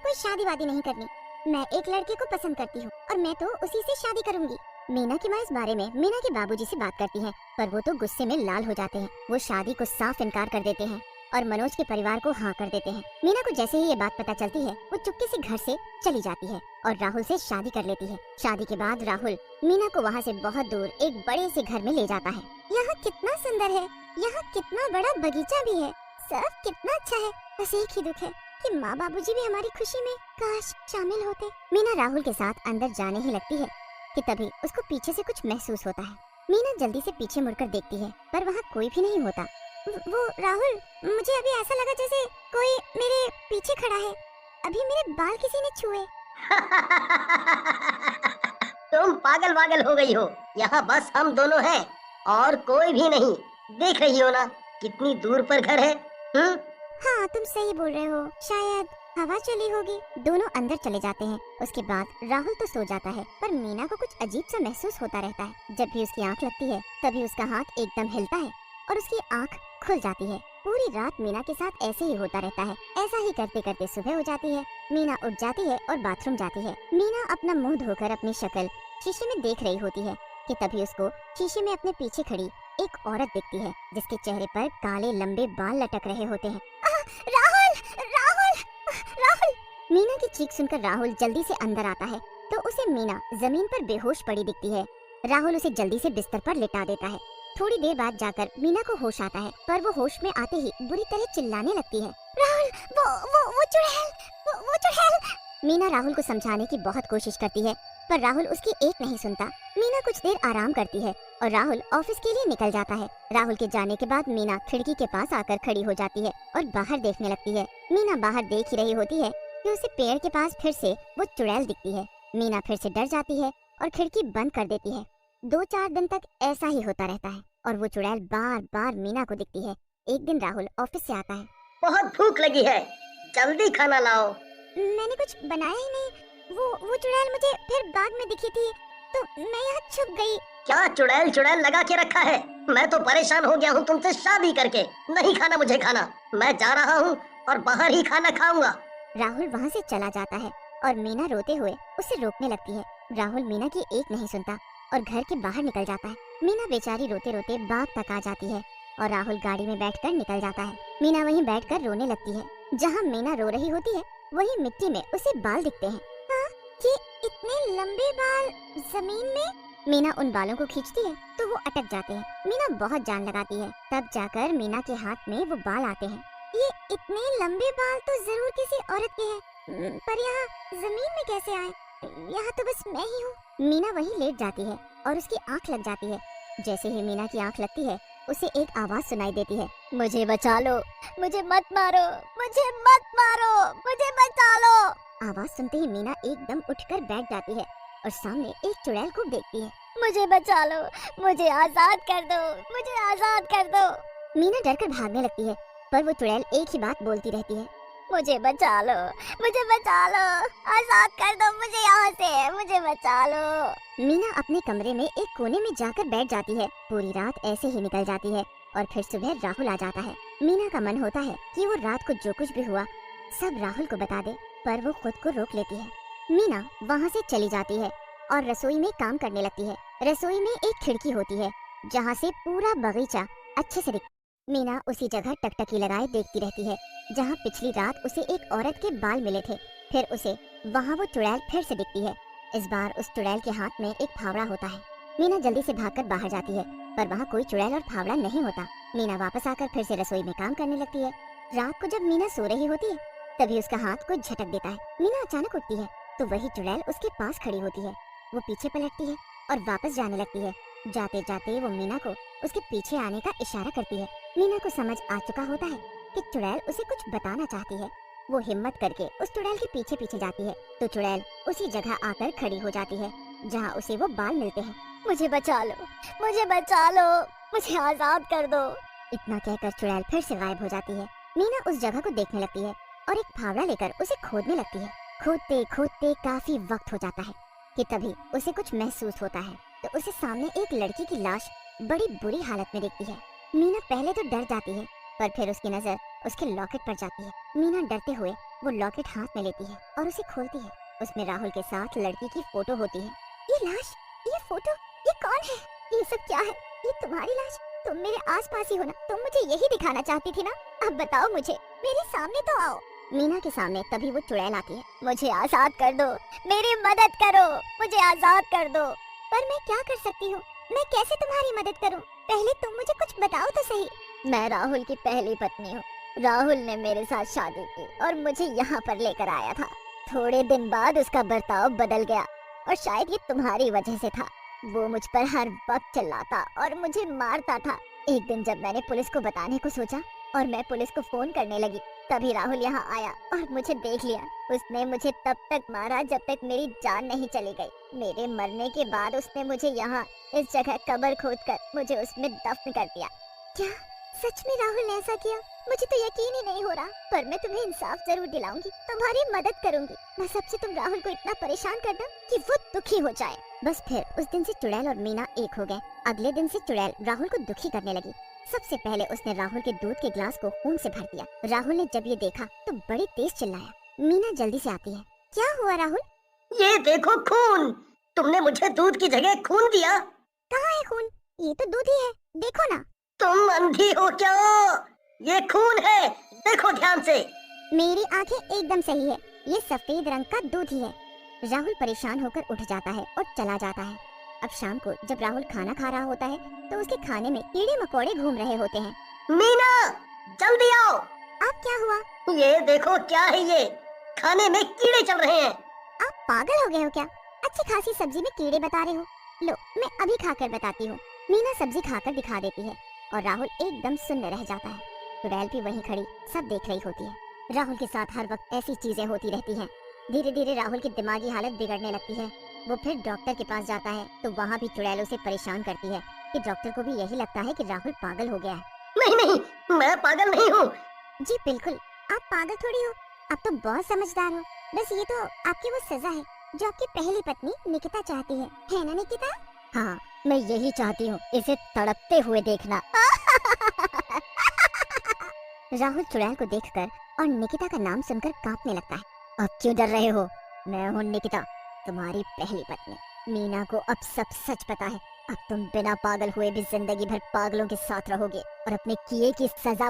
कोई शादी वादी नहीं करनी। मैं एक लड़के को पसंद करती हूँ और मैं तो उसी से शादी करूंगी। मीना की माँ इस बारे में मीना के बाबूजी से बात करती है, पर वो तो गुस्से में लाल हो जाते हैं। वो शादी को साफ इनकार कर देते हैं और मनोज के परिवार को हाँ कर देते हैं। मीना को जैसे ही ये बात पता चलती है, वो चुपके से घर से चली जाती है और राहुल से शादी कर लेती है। शादी के बाद राहुल मीना को वहाँ से बहुत दूर एक बड़े से घर में ले जाता है। यहाँ कितना सुंदर है, यहाँ कितना बड़ा बगीचा भी है, सब कितना अच्छा है। बस एक ही दुख है कि माँ बाबूजी भी हमारी खुशी में काश शामिल होते। मीना राहुल के साथ अंदर जाने ही लगती है कि तभी उसको पीछे से कुछ महसूस होता है। मीना जल्दी से पीछे मुड़कर देखती है, पर वहाँ कोई भी नहीं होता। वो राहुल, मुझे अभी ऐसा लगा जैसे कोई मेरे पीछे खड़ा है। अभी मेरे बाल किसी ने छुए। तुम पागल वागल हो गई हो। यहाँ बस हम दोनों हैं और कोई भी नहीं। देख रही हो ना कितनी दूर पर घर है। हाँ, तुम सही बोल रहे हो, शायद हवा चली होगी। दोनों अंदर चले जाते हैं। उसके बाद राहुल तो सो जाता है, पर मीना को कुछ अजीब सा महसूस होता रहता है। जब भी उसकी आंख लगती है, तभी उसका हाथ एकदम हिलता है और उसकी आंख खुल जाती है। पूरी रात मीना के साथ ऐसे ही होता रहता है। ऐसा ही करते करते सुबह हो जाती है। मीना उठ जाती है और बाथरूम जाती है। मीना अपना मुंह धोकर अपनी शक्ल शीशे में देख रही होती है कि तभी उसको शीशे में अपने पीछे खड़ी एक औरत दिखती है, जिसके चेहरे पर काले लंबे बाल लटक रहे होते हैं। राहुल, राहुल, राहुल! मीना की चीख सुनकर राहुल जल्दी से अंदर आता है, तो उसे मीना जमीन पर बेहोश पड़ी दिखती है। राहुल उसे जल्दी से बिस्तर पर लिटा देता है। थोड़ी देर बाद जाकर मीना को होश आता है, पर वो होश में आते ही बुरी तरह चिल्लाने लगती है। राहुल, वो चुड़ैल, वो चुड़ैल! मीना राहुल को समझाने की बहुत कोशिश करती है, पर राहुल उसकी एक नहीं सुनता। मीना कुछ देर आराम करती है और राहुल ऑफिस के लिए निकल जाता है। राहुल के जाने के बाद मीना खिड़की के पास आकर खड़ी हो जाती है और बाहर देखने लगती है। मीना बाहर देख ही रही होती है कि उसे पेड़ के पास फिर से वो चुड़ैल दिखती है। मीना फिर से डर जाती है और खिड़की बंद कर देती है। 2-4 दिन तक ऐसा ही होता रहता है और वो चुड़ैल बार बार मीना को दिखती है। एक दिन राहुल ऑफिस से आता है। बहुत भूख लगी है, जल्दी खाना लाओ। मैंने कुछ बनाया ही नहीं। वो चुड़ैल मुझे फिर बाद में दिखी थी, तो मैं यहाँ छुप गई। क्या चुड़ैल चुड़ैल लगा के रखा है? मैं तो परेशान हो गया हूँ तुमसे शादी करके। नहीं खाना मुझे खाना, मैं जा रहा हूँ और बाहर ही खाना खाऊंगा। राहुल वहाँ से चला जाता है और मीना रोते हुए उसे रोकने लगती है। राहुल मीना की एक नहीं सुनता और घर के बाहर निकल जाता है। मीना बेचारी रोते रोते बाग तक आ जाती है और राहुल गाड़ी में बैठकर निकल जाता है। मीना वहीं बैठकर रोने लगती है। जहाँ मीना रो रही होती है, वहीं मिट्टी में उसे बाल दिखते हैं। हाँ, ये इतने लंबे बाल जमीन में। मीना उन बालों को खींचती है तो वो अटक जाते हैं। मीना बहुत जान लगाती है, तब जाकर मीना के हाथ में वो बाल आते हैं। ये इतने लंबे बाल तो जरूर किसी औरत के हैं, पर यहाँ जमीन में कैसे आए? यहाँ तो बस मैं ही हूँ। मीना वहीं लेट जाती है और उसकी आंख लग जाती है। जैसे ही मीना की आंख लगती है, उसे एक आवाज सुनाई देती है, मुझे बचा लो, मुझे मत मारो, मुझे मत मारो, मुझे बचा लो। आवाज सुनते ही मीना एकदम उठकर बैठ जाती है और सामने एक चुड़ैल को देखती है। मुझे बचा लो, मुझे आजाद कर दो, मुझे आजाद कर दो। मीना डरकर भागने लगती है, पर वो चुड़ैल एक ही बात बोलती रहती है, मुझे बचा लो, मुझे बचा लो, आजाद कर दो मुझे यहाँ से, मुझे बचा लो। मीना अपने कमरे में एक कोने में जाकर बैठ जाती है। पूरी रात ऐसे ही निकल जाती है और फिर सुबह राहुल आ जाता है। मीना का मन होता है कि वो रात को जो कुछ भी हुआ सब राहुल को बता दे, पर वो खुद को रोक लेती है। मीना वहाँ से चली जाती है और रसोई में काम करने लगती है। रसोई में एक खिड़की होती है जहाँ से पूरा बगीचा अच्छे से दिखता। मीना उसी जगह टकटकी लगाए देखती रहती है जहाँ पिछली रात उसे एक औरत के बाल मिले थे। फिर उसे वहाँ वो चुड़ैल फिर से दिखती है। इस बार उस चुड़ैल के हाथ में एक फावड़ा होता है। मीना जल्दी से भागकर बाहर जाती है, पर वहाँ कोई चुड़ैल और फावड़ा नहीं होता। मीना वापस आकर फिर से रसोई में काम करने लगती है। रात को जब मीना सो रही होती है, तभी उसका हाथ कोई झटक देता है। मीना अचानक उठती है तो वही चुड़ैल उसके पास खड़ी होती है। वो पीछे पलटती है और वापस जाने लगती है। जाते जाते वो मीना को उसके पीछे आने का इशारा करती है। मीना को समझ आ चुका होता है कि चुड़ैल उसे कुछ बताना चाहती है। वो हिम्मत करके उस चुड़ैल के पीछे पीछे जाती है तो चुड़ैल उसी जगह आकर खड़ी हो जाती है जहाँ उसे वो बाल मिलते हैं। मुझे बचा लो, मुझे बचा लो, मुझे आजाद कर दो। इतना कहकर चुड़ैल फिर से गायब हो जाती है। मीना उस जगह को देखने लगती है और एक फावड़ा लेकर उसे खोदने लगती है। खोदते खोदते काफी वक्त हो जाता है कि तभी उसे कुछ महसूस होता है तो उसे सामने एक लड़की की लाश बड़ी बुरी हालत में दिखती है। मीना पहले तो डर जाती है, पर फिर उसकी नजर उसके लॉकेट पर जाती है। मीना डरते हुए वो लॉकेट हाथ में लेती है और उसे खोलती है। उसमें राहुल के साथ लड़की की फोटो होती है। ये लाश, ये फोटो, ये कौन है? ये सब क्या है? ये तुम्हारी लाश? तुम मेरे आसपास ही हो ना? तुम मुझे यही दिखाना चाहती थी ना? अब बताओ मुझे, मेरे सामने तो आओ। मीना के सामने तभी वो चुड़ैल आती है। मुझे आजाद कर दो, मेरी मदद करो, मुझे आजाद कर दो। पर मैं क्या कर सकती हूँ? मैं कैसे तुम्हारी मदद करूँ? पहले तुम मुझे कुछ बताओ तो सही। मैं राहुल की पहली पत्नी हूँ। राहुल ने मेरे साथ शादी की और मुझे यहाँ पर लेकर आया था। थोड़े दिन बाद उसका बर्ताव बदल गया और शायद ये तुम्हारी वजह से था। वो मुझ पर हर वक्त चिल्लाता और मुझे मारता था। एक दिन जब मैंने पुलिस को बताने को सोचा और मैं पुलिस को फोन करने लगी, तभी राहुल यहाँ आया और मुझे देख लिया। उसने मुझे तब तक मारा जब तक मेरी जान नहीं चली गई। मेरे मरने के बाद उसने मुझे यहाँ इस जगह कब्र खोदकर मुझे उसमें दफन कर दिया। क्या सच में राहुल ने ऐसा किया? मुझे तो यकीन ही नहीं हो रहा, पर मैं तुम्हें इंसाफ जरूर दिलाऊंगी, तुम्हारी मदद करूंगी। मैं सबसे तुम राहुल को इतना परेशान करना कि वो दुखी हो जाए। बस फिर उस दिन से चुड़ैल और मीना एक हो गए। अगले दिन से चुड़ैल राहुल को दुखी करने लगी। सबसे पहले उसने राहुल के दूध के ग्लास को खून से भर दिया। राहुल ने जब ये देखा तो बड़ी तेज चिल्लाया। मीना जल्दी से आती है। क्या हुआ राहुल? ये देखो खून। तुमने मुझे दूध की जगह खून दिया। कहाँ है खून? ये तो दूध ही है, देखो ना। तुम अंधी हो क्या? ये खून है, देखो ध्यान से। मेरी आंखें एकदम सही है, ये सफेद रंग का दूध ही है। राहुल परेशान होकर उठ जाता है और चला जाता है। अब शाम को जब राहुल खाना खा रहा होता है तो उसके खाने में कीड़े मकोड़े घूम रहे होते हैं। मीना, जल्दी आओ। अब क्या हुआ? ये देखो क्या है ये? खाने में कीड़े चल रहे हैं। आप पागल हो गए हो क्या? अच्छी खासी सब्जी में कीड़े बता रहे हो? लो, मैं अभी खाकर बताती हूँ। मीना सब्जी खाकर दिखा देती है और राहुल एकदम सुन्न रह जाता है। चुड़ैल भी वहीं खड़ी सब देख रही होती है। राहुल के साथ हर वक्त ऐसी चीजें होती रहती हैं। धीरे धीरे राहुल की दिमागी हालत बिगड़ने लगती है। वो फिर डॉक्टर के पास जाता है तो वहाँ भी चुड़ैल उसे परेशान करती है कि डॉक्टर को भी यही लगता है कि राहुल पागल हो गया है। नहीं नहीं, मैं पागल नहीं हूँ। जी बिल्कुल, आप पागल थोड़ी हो, आप तो बहुत समझदार हो। बस ये तो आपकी वो सजा है जो आपकी पहली पत्नी निकिता चाहती है ना निकिता? हाँ, मैं यही चाहती हूँ, इसे तड़पते हुए देखना। राहुल चुड़ैल को देखकर और निकिता का नाम सुनकर कांपने लगता है। अब क्यों डर रहे हो? मैं हूँ निकिता, तुम्हारी पहली पत्नी। मीना को अब सब सच पता है। अब तुम बिना पागल हुए भी जिंदगी भर पागलों के साथ रहोगे और अपने किए की सजा